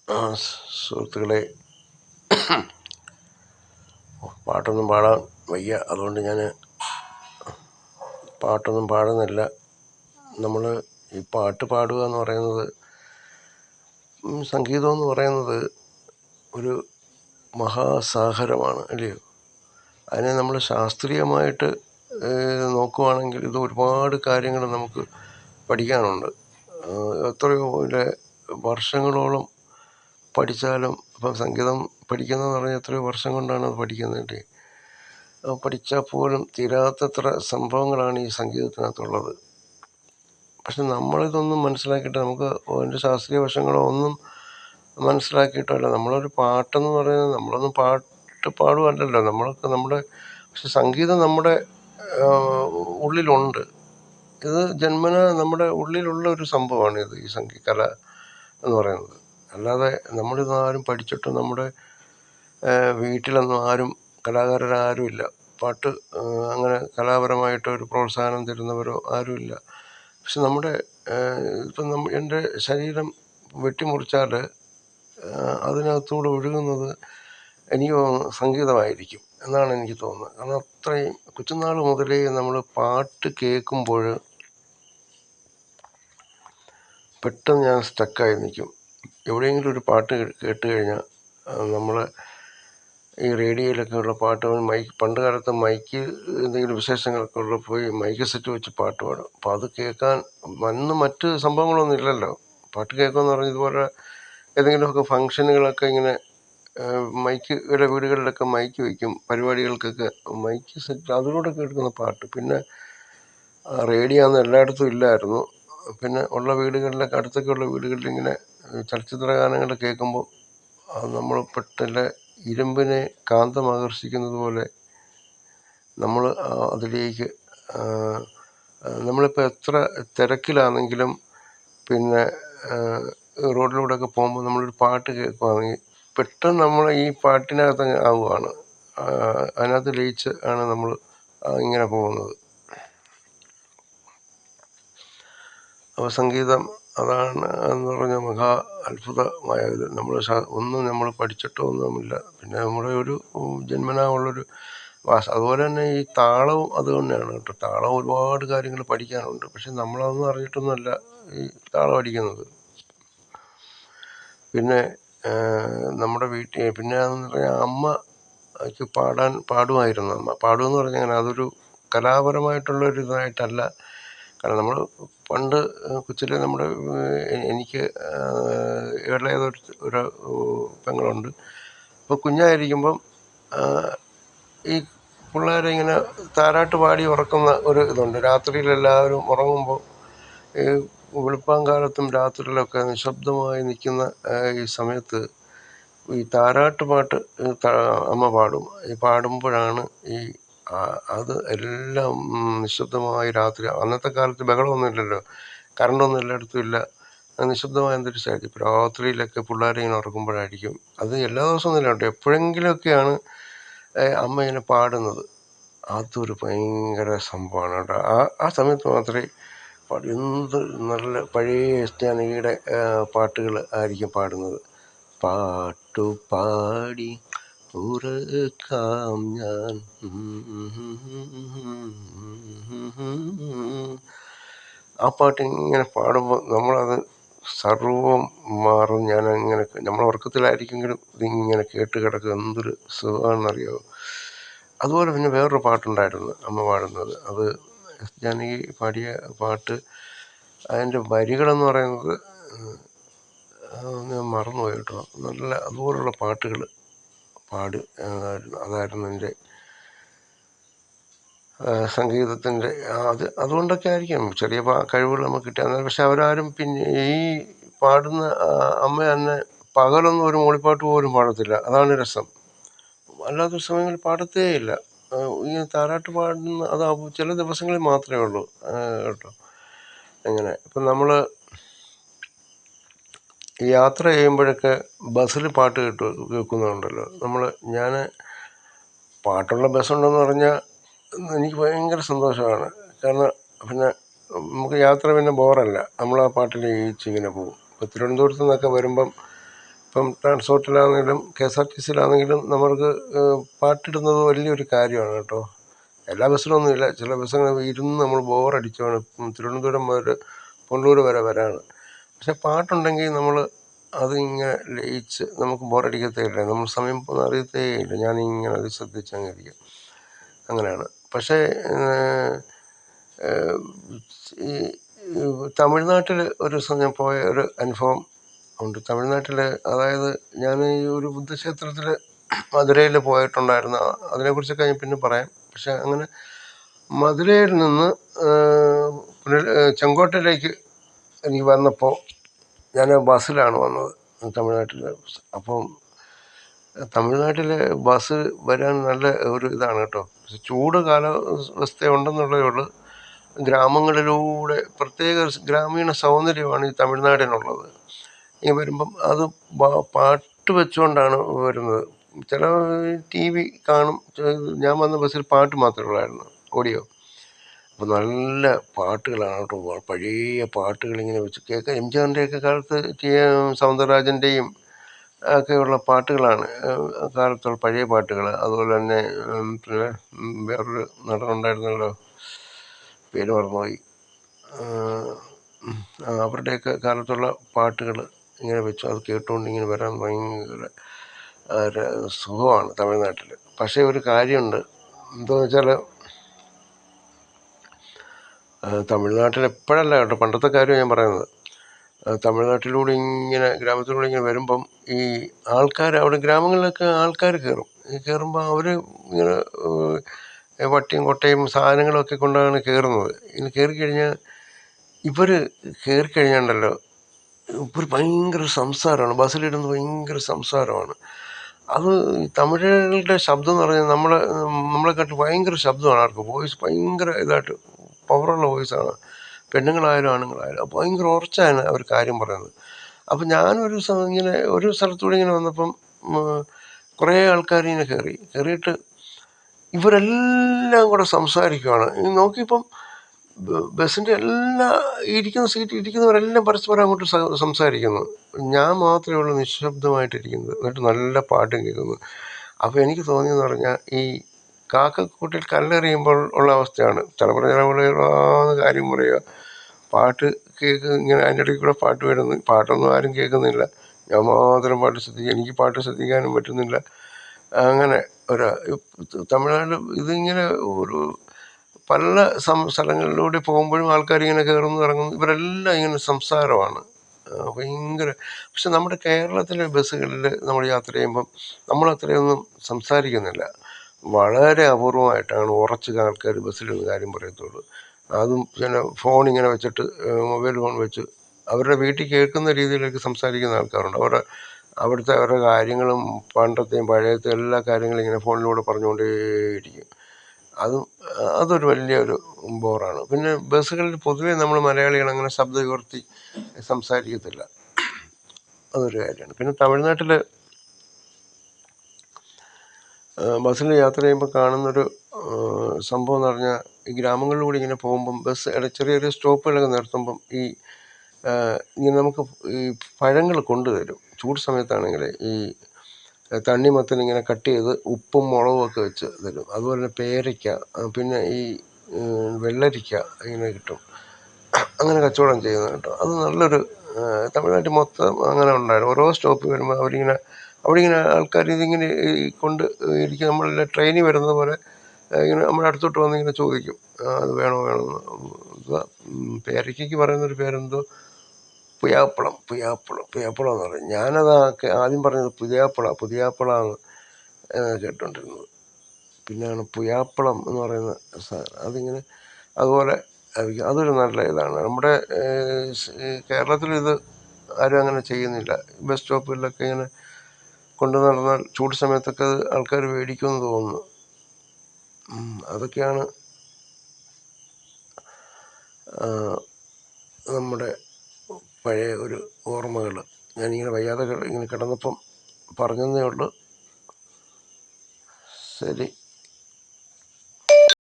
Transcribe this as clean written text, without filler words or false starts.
സുഹൃത്തുക്കളെ, പാട്ടൊന്നും പാടാൻ വയ്യ, അതുകൊണ്ട് ഞാൻ പാട്ടൊന്നും പാടുന്നില്ല. നമ്മൾ ഈ പാട്ട് പാടുക എന്ന് പറയുന്നത്, സംഗീതം എന്ന് പറയുന്നത് ഒരു മഹാസാഗരമാണ്, അല്ലയോ? അതിനെ നമ്മൾ ശാസ്ത്രീയമായിട്ട് നോക്കുവാണെങ്കിൽ ഇത് ഒരുപാട് കാര്യങ്ങൾ നമുക്ക് പഠിക്കാനുണ്ട്. എത്രയോ വർഷങ്ങളോളം പഠിച്ചാലും ഇപ്പം സംഗീതം പഠിക്കുന്നതെന്ന് പറഞ്ഞാൽ എത്രയോ വർഷം കൊണ്ടാണ് അത് പഠിക്കുന്നത്. പഠിച്ചാൽ പോലും തീരാത്തത്ര സംഭവങ്ങളാണ് ഈ സംഗീതത്തിനകത്തുള്ളത്. പക്ഷെ നമ്മളിതൊന്നും മനസ്സിലാക്കിയിട്ട്, നമുക്ക് അതിൻ്റെ ശാസ്ത്രീയ വശങ്ങളോ ഒന്നും മനസ്സിലാക്കിയിട്ടല്ല. നമ്മളൊരു പാട്ടെന്ന് പറയുന്നത്, നമ്മളൊന്നും പാട്ട് പാടുകയല്ലല്ലോ, നമ്മൾക്ക് പക്ഷെ സംഗീതം നമ്മുടെ ഉള്ളിലുണ്ട്. ഇത് ജന്മന നമ്മുടെ ഉള്ളിലുള്ള ഒരു സംഭവമാണ് ഈ കല എന്ന് പറയുന്നത്. അല്ലാതെ നമ്മളിതാരും പഠിച്ചിട്ട് നമ്മുടെ വീട്ടിലൊന്നും ആരും കലാകാരരാരും ഇല്ല. പാട്ട് അങ്ങനെ കലാപരമായിട്ട് ഒരു പ്രോത്സാഹനം തരുന്നവരോ ആരുമില്ല. പക്ഷെ ഇപ്പം എൻ്റെ ശരീരം വെട്ടിമുറിച്ചാൽ അതിനകത്തൂടെ ഒഴുകുന്നത് എനിക്ക് സംഗീതമായിരിക്കും എന്നാണ് എനിക്ക് തോന്നുന്നത്. കാരണം അത്രയും കൊച്ചുനാൾ മുതലേ നമ്മൾ പാട്ട് കേൾക്കുമ്പോൾ പെട്ടെന്ന് ഞാൻ സ്റ്റക്കായി നിൽക്കും. എവിടെയെങ്കിലും ഒരു പാട്ട് കേട്ട് കഴിഞ്ഞാൽ നമ്മൾ ഈ റേഡിയോയിലൊക്കെ ഉള്ള പാട്ടുകൾ, പണ്ട് കാലത്ത് മൈക്ക് എന്തെങ്കിലും വിശേഷങ്ങളൊക്കെ ഉള്ള പോയി മൈക്ക് സെറ്റ് വെച്ച് പാട്ട് പാടും. അപ്പോൾ അത് കേൾക്കാൻ മറ്റ് സംഭവങ്ങളൊന്നും ഇല്ലല്ലോ. പാട്ട് കേൾക്കുമെന്ന് പറഞ്ഞാൽ ഇതുപോലെ ഏതെങ്കിലുമൊക്കെ ഫങ്ഷനുകളൊക്കെ ഇങ്ങനെ വീടുകളിലൊക്കെ മൈക്ക് വയ്ക്കും, പരിപാടികൾക്കൊക്കെ മൈക്ക് സെറ്റ്, അതിലൂടെ കേൾക്കുന്ന പാട്ട്. പിന്നെ റേഡിയോ ഒന്നും എല്ലായിടത്തും ഇല്ലായിരുന്നു. പിന്നെ ഉള്ള വീടുകളിലൊക്കെ, അടുത്തൊക്കെ ഉള്ള വീടുകളിൽ ഇങ്ങനെ ചലച്ചിത്ര ഗാനങ്ങൾ കേൾക്കുമ്പോൾ നമ്മൾ പെട്ടെന്ന് ഇരുമ്പിനെ കാന്തം ആകർഷിക്കുന്നത് പോലെ നമ്മൾ അതിലേക്ക്, നമ്മളിപ്പോൾ എത്ര തിരക്കിലാണെങ്കിലും പിന്നെ റോഡിലൂടെയൊക്കെ പോകുമ്പോൾ നമ്മളൊരു പാട്ട് കേൾക്കുകയാണെങ്കിൽ പെട്ടെന്ന് നമ്മൾ ഈ പാട്ടിനകത്ത് ആവുകയാണ്, അതിനകത്ത് ലയിച്ച് ആണ് നമ്മൾ ഇങ്ങനെ പോകുന്നത്. അപ്പോൾ സംഗീതം അതാണ് എന്ന് പറഞ്ഞാൽ മഹാ അത്ഭുതമായത്. ഒന്നും നമ്മൾ പഠിച്ചിട്ടോ ഒന്നുമില്ല. പിന്നെ നമ്മുടെ ഒരു ജന്മനാ ഉള്ളൊരു ഭാഷ. അതുപോലെ തന്നെ ഈ താളവും അത് തന്നെയാണ് കേട്ടോ. താളം ഒരുപാട് കാര്യങ്ങൾ പഠിക്കാനുണ്ട്. പക്ഷെ നമ്മളതൊന്നും അറിഞ്ഞിട്ടൊന്നുമല്ല ഈ താളം അടിക്കുന്നത്. പിന്നെ നമ്മുടെ വീട്ടിൽ പിന്നെ എന്ന് പറഞ്ഞാൽ അമ്മയ്ക്ക് പാടുമായിരുന്നു. അമ്മ പാടുമെന്ന് പറഞ്ഞാൽ അങ്ങനെ അതൊരു കലാപരമായിട്ടുള്ളൊരു ഇതായിട്ടല്ല. കാരണം നമ്മൾ പണ്ട് കൊച്ചിലെ എനിക്ക് ഇളയതൊരു പെങ്ങളുണ്ട്. അപ്പോൾ കുഞ്ഞായിരിക്കുമ്പം ഈ പിള്ളേരെ ഇങ്ങനെ താരാട്ട് പാടി ഉറക്കുന്ന ഒരു ഇതുണ്ട്. രാത്രിയിൽ എല്ലാവരും ഉറങ്ങുമ്പോൾ ഈ വെളുപ്പാങ്കാലത്തും രാത്രിയിലൊക്കെ നിശബ്ദമായി നിൽക്കുന്ന ഈ സമയത്ത് ഈ താരാട്ട് പാട്ട് അമ്മ പാടും. ഈ പാടുമ്പോഴാണ് അത് എല്ലാം നിശബ്ദമായി രാത്രി. അന്നത്തെ കാലത്ത് ബഹളമൊന്നും ഇല്ലല്ലോ, കറണ്ടൊന്നും എല്ലായിടത്തും ഇല്ല. നിശബ്ദമായ അന്തരീക്ഷമായിരിക്കും. ഇപ്പോൾ രാത്രിയിലൊക്കെ പിള്ളേരെ ഇങ്ങനെ ഉറക്കുമ്പോഴായിരിക്കും. അത് എല്ലാ ദിവസവും ഇല്ല കേട്ടോ, എപ്പോഴെങ്കിലുമൊക്കെയാണ് അമ്മ ഇങ്ങനെ പാടുന്നത്. അതൊരു ഭയങ്കര സംഭവമാണ് കേട്ടോ. ആ സമയത്ത് മാത്രമേ എന്ത് നല്ല പഴയ ജാനകിയുടെ പാട്ടുകൾ ആയിരിക്കും പാടുന്നത്. പാട്ടുപാടി ഉറക്കാം ഞാൻ, ആ പാട്ട് ഇങ്ങനെ പാടുമ്പോൾ നമ്മളത് സർവം മാറും. നമ്മൾ ഉറക്കത്തിലായിരിക്കെങ്കിലും ഇതിങ്ങനെ കേട്ട് കിടക്കുക, എന്തൊരു സുഖമാണെന്നറിയാമോ. അതുപോലെ പിന്നെ വേറൊരു പാട്ടുണ്ടായിരുന്നു അമ്മ പാടുന്നത്. അത് ജാനകി പാടിയ പാട്ട്, അതിൻ്റെ വരികളെന്ന് പറയുന്നത് ഞാൻ മറന്നുപോയി കേട്ടോ. നല്ല അതുപോലുള്ള പാട്ടുകൾ അതായിരുന്നു എൻ്റെ സംഗീതത്തിൻ്റെ അതുകൊണ്ടൊക്കെ ആയിരിക്കും ചെറിയ കഴിവുകൾ നമുക്ക് കിട്ടിയത്. പക്ഷെ അവരാരും പിന്നെ ഈ പാടുന്ന അമ്മ തന്നെ പകലൊന്നും ഒരു മൂളിപ്പാട്ട് പോലും പാടത്തില്ല. അതാണ് രസം. അല്ലാത്ത സമയങ്ങളിൽ പാടത്തേ ഇല്ല. ഈ താരാട്ട് പാടുന്ന അത് ചില ദിവസങ്ങളിൽ മാത്രമേ ഉള്ളൂ കേട്ടോ. അങ്ങനെ ഇപ്പം നമ്മൾ യാത്ര ചെയ്യുമ്പോഴൊക്കെ ബസ്സിൽ പാട്ട് കേൾക്കുന്നുണ്ടല്ലോ. ഞാൻ പാട്ടുള്ള ബസ്സുണ്ടെന്ന് പറഞ്ഞാൽ എനിക്ക് ഭയങ്കര സന്തോഷമാണ്. കാരണം പിന്നെ നമുക്ക് യാത്ര പിന്നെ ബോറല്ല. നമ്മൾ ആ പാട്ടിൽ ഇങ്ങനെ പോകും. ഇപ്പോൾ തിരുവനന്തപുരത്ത് നിന്നൊക്കെ വരുമ്പം ഇപ്പം ട്രാൻസ്പോർട്ടിലാണെങ്കിലും KSRTCയിലാണെങ്കിലും നമ്മൾക്ക് പാട്ടിടുന്നത് വലിയൊരു കാര്യമാണ് കേട്ടോ. എല്ലാ ബസ്സിലൊന്നുമില്ല, ചില ബസ്സുകൾ ഇരുന്ന് നമ്മൾ ബോറടിച്ചാണ് തിരുവനന്തപുരം മുതൽ പൊള്ളൂർ വരെ വരാണ്. പക്ഷെ പാട്ടുണ്ടെങ്കിൽ നമ്മൾ അതിങ്ങനെ ലയിച്ച് നമുക്ക് ബോറടിക്കത്തേയില്ല, നമ്മൾ സമയം പോകുന്ന അറിയത്തേയില്ല. ഞാനിങ്ങനെ അത് ശ്രദ്ധിച്ചങ്ങിരിക്കും, അങ്ങനെയാണ്. പക്ഷേ ഈ തമിഴ്നാട്ടിൽ ഒരു ദിവസം ഞാൻ പോയ ഒരു അനുഭവം ഉണ്ട്. തമിഴ്നാട്ടിൽ, അതായത് ഞാൻ ഈ ഒരു ബുദ്ധക്ഷേത്രത്തിൽ മധുരയിൽ പോയിട്ടുണ്ടായിരുന്നു. അതിനെക്കുറിച്ചൊക്കെ ഞാൻ പിന്നെ പറയാം. പക്ഷെ അങ്ങനെ മധുരയിൽ നിന്ന് ചെങ്കോട്ടയിലേക്ക് എനിക്ക് വന്നപ്പോൾ ഞാൻ ബസ്സിലാണ് വന്നത്, തമിഴ്നാട്ടിൽ. അപ്പം തമിഴ്നാട്ടിൽ ബസ് വരാൻ നല്ല ഒരു ഇതാണ് കേട്ടോ. ചൂട് കാലാവസ്ഥ ഉണ്ടെന്നുള്ളതേ ഉള്ളൂ. ഗ്രാമങ്ങളിലൂടെ പ്രത്യേക ഗ്രാമീണ സൗന്ദര്യമാണ് ഈ തമിഴ്നാടിനുള്ളത്. ഈ വരുമ്പം അത് പാട്ട് വെച്ചുകൊണ്ടാണ് വരുന്നത്. ചില TV കാണും. ഞാൻ വന്ന ബസ്സിൽ പാട്ട് മാത്രമേ ഉള്ളായിരുന്നു, ഓഡിയോ. അപ്പോൾ നല്ല പാട്ടുകളാണ് കേട്ടോ, പഴയ പാട്ടുകളിങ്ങനെ വെച്ച് കേൾക്കാൻ. MGRൻ്റെയൊക്കെ കാലത്ത് സൗന്ദരരാജൻ്റെയും ഒക്കെയുള്ള പാട്ടുകളാണ് കാലത്തുള്ള പഴയ പാട്ടുകൾ. അതുപോലെ തന്നെ പിന്നെ വേറൊരു നടനുണ്ടായിരുന്നല്ലോ, പേര് മറന്നുപോയി. അവരുടെയൊക്കെ കാലത്തുള്ള പാട്ടുകൾ ഇങ്ങനെ വെച്ച് അത് കേട്ടുകൊണ്ട് ഇങ്ങനെ വരാൻ ഭയങ്കര സുഖമാണ് തമിഴ്നാട്ടിൽ. പക്ഷേ ഒരു കാര്യമുണ്ട്, എന്താണെന്ന് വെച്ചാൽ തമിഴ്നാട്ടിൽ എപ്പോഴല്ല കേട്ടോ, പണ്ടത്തെ കാര്യം ഞാൻ പറയുന്നത്. തമിഴ്നാട്ടിലൂടെ ഇങ്ങനെ ഗ്രാമത്തിലൂടെ ഇങ്ങനെ വരുമ്പം ഈ ആൾക്കാർ അവിടെ ഗ്രാമങ്ങളിലൊക്കെ ആൾക്കാർ കയറും. ഈ കയറുമ്പോൾ അവർ ഇങ്ങനെ വട്ടിയും കൊട്ടയും സാധനങ്ങളൊക്കെ കൊണ്ടാണ് കയറുന്നത്. ഇങ്ങനെ കയറിക്കഴിഞ്ഞാൽ ഇവർ കയറിക്കഴിഞ്ഞാണ്ടല്ലോ, ഒരു ഭയങ്കര സംസാരമാണ് ബസ്സിലിരുന്ന്, ഭയങ്കര സംസാരമാണ്. അത് തമിഴരുടെ ശബ്ദം എന്ന് പറഞ്ഞാൽ നമ്മളെക്കാട്ട് ഭയങ്കര ശബ്ദമാണ് അവർക്ക്. വോയിസ് ഭയങ്കര ഇതായിട്ട് പവറുള്ള വോയിസാണ്. പെണ്ണുങ്ങളായാലും ആണുങ്ങളായാലും ഭയങ്കര ഉറച്ചാണ് അവർ കാര്യം പറയുന്നത്. അപ്പം ഞാനൊരു ഇങ്ങനെ ഒരു സ്ഥലത്തൂടെ ഇങ്ങനെ വന്നപ്പം കുറേ ആൾക്കാർ ഇങ്ങനെ കയറിയിട്ട് ഇവരെല്ലാം കൂടെ സംസാരിക്കുകയാണ്. നോക്കിയപ്പം ബസ്സിൻ്റെ ഇരിക്കുന്ന സീറ്റിൽ ഇരിക്കുന്നവരെല്ലാം പരസ്പരം അങ്ങോട്ട് സംസാരിക്കുന്നു. ഞാൻ മാത്രമേ ഉള്ളൂ നിശബ്ദമായിട്ടിരിക്കുന്നത്, എന്നിട്ട് നല്ല പാട്ടും കേൾക്കുന്നു. അപ്പോൾ എനിക്ക് തോന്നിയെന്ന് പറഞ്ഞാൽ ഈ കാക്കക്കൂട്ടിൽ കല്ലെറിയുമ്പോൾ ഉള്ള അവസ്ഥയാണ്. ചിലപ്പോൾ കാര്യം പറയുക, പാട്ട് ഇങ്ങനെ അതിൻ്റെ ഇടയ്ക്ക് കൂടെ പാട്ട് വരുന്നു. പാട്ടൊന്നും ആരും കേൾക്കുന്നില്ല, ഞാൻ മാത്രം പാട്ട് ശ്രദ്ധിക്കുക. എനിക്ക് പാട്ട് ശ്രദ്ധിക്കാനും പറ്റുന്നില്ല. അങ്ങനെ തമിഴ്നാട് ഇതിങ്ങനെ ഒരു പല സ്ഥലങ്ങളിലൂടെ പോകുമ്പോഴും ആൾക്കാരിങ്ങനെ കയറുന്നു ഇറങ്ങുന്നു. ഇവരെല്ലാം ഇങ്ങനെ സംസാരമാണ് ഭയങ്കര. പക്ഷെ നമ്മുടെ കേരളത്തിലെ ബസ്സുകളിൽ നമ്മൾ യാത്ര ചെയ്യുമ്പം നമ്മളത്രയൊന്നും സംസാരിക്കുന്നില്ല. വളരെ അപൂർവമായിട്ടാണ് ഉറച്ച് ആൾക്കാർ ബസ്സിലിരുന്ന് കാര്യം പറയത്തുള്ളൂ. അതും പിന്നെ ഫോണിങ്ങനെ വെച്ചിട്ട്, മൊബൈൽ ഫോൺ വെച്ച് അവരുടെ വീട്ടിൽ കേൾക്കുന്ന രീതിയിലേക്ക് സംസാരിക്കുന്ന ആൾക്കാരുണ്ട്. അവിടുത്തെ അവരുടെ കാര്യങ്ങളും പണ്ടത്തെയും പഴയത്തെയും എല്ലാ കാര്യങ്ങളും ഇങ്ങനെ ഫോണിലൂടെ പറഞ്ഞുകൊണ്ടേയിരിക്കും. അതൊരു വലിയൊരു ബോറാണ്. പിന്നെ ബസ്സുകളിൽ പൊതുവെ നമ്മൾ മലയാളികൾ അങ്ങനെ ശബ്ദം ഉയർത്തി സംസാരിക്കത്തില്ല, അതൊരു കാര്യമാണ്. പിന്നെ തമിഴ്നാട്ടിൽ ബസ്സിൽ യാത്ര ചെയ്യുമ്പോൾ കാണുന്നൊരു സംഭവം എന്ന് പറഞ്ഞാൽ, ഈ ഗ്രാമങ്ങളിലൂടെ ഇങ്ങനെ പോകുമ്പം ബസ് ചെറിയ ചെറിയ സ്റ്റോപ്പുകളൊക്കെ നിർത്തുമ്പം ഇങ്ങനെ നമുക്ക് ഈ പഴങ്ങൾ കൊണ്ടുതരും. ചൂട് സമയത്താണെങ്കിൽ ഈ തണ്ണിമത്തൻ ഇങ്ങനെ കട്ട് ചെയ്ത് ഉപ്പും മുളകും ഒക്കെ വെച്ച് തരും. അതുപോലെ തന്നെ പേരയ്ക്ക, പിന്നെ ഈ വെള്ളരിക്ക ഇങ്ങനെ കിട്ടും. അങ്ങനെ കച്ചവടം ചെയ്യുന്നത് കേട്ടോ. അത് നല്ലൊരു തമിഴ്നാട്ടിൽ മൊത്തം അങ്ങനെ ഉണ്ടായിരുന്നു. ഓരോ സ്റ്റോപ്പ് വരുമ്പോൾ അവിടെ ഇങ്ങനെ ആൾക്കാർ ഇതിങ്ങനെ കൊണ്ട് ഇരിക്കും. നമ്മളെല്ലാം ട്രെയിനിൽ വരുന്നത് പോലെ ഇങ്ങനെ നമ്മുടെ അടുത്തോട്ട് വന്ന് ഇങ്ങനെ ചോദിക്കും, അത് വേണോ വേണമെന്ന്. പേരയ്ക്കയ്ക്ക് പറയുന്നൊരു പേരെന്തോ, പുയ്യാപ്പളം എന്ന് പറയും. ഞാനത് ആദ്യം പറഞ്ഞത് പുതിയാപ്പള എന്ന് കേട്ടോണ്ടിരുന്നത്. പിന്നെയാണ് പുയ്യാപ്പളം എന്ന് പറയുന്ന സാധനം. അതിങ്ങനെ അതുപോലെ അതൊരു നല്ല ഇതാണ്. നമ്മുടെ കേരളത്തിൽ ഇത് ആരും അങ്ങനെ ചെയ്യുന്നില്ല. ബസ് സ്റ്റോപ്പുകളിലൊക്കെ ഇങ്ങനെ കൊണ്ടു നടന്നാൽ ചൂട് സമയത്തൊക്കെ ആൾക്കാർ മേടിക്കുമെന്ന് തോന്നുന്നു. അതൊക്കെയാണ് നമ്മുടെ പഴയ ഒരു ഓർമ്മകൾ. ഞാനിങ്ങനെ വയ്യാതെ ഇങ്ങനെ കിടന്നപ്പം പറഞ്ഞതേ ഉള്ളൂ. ശരി.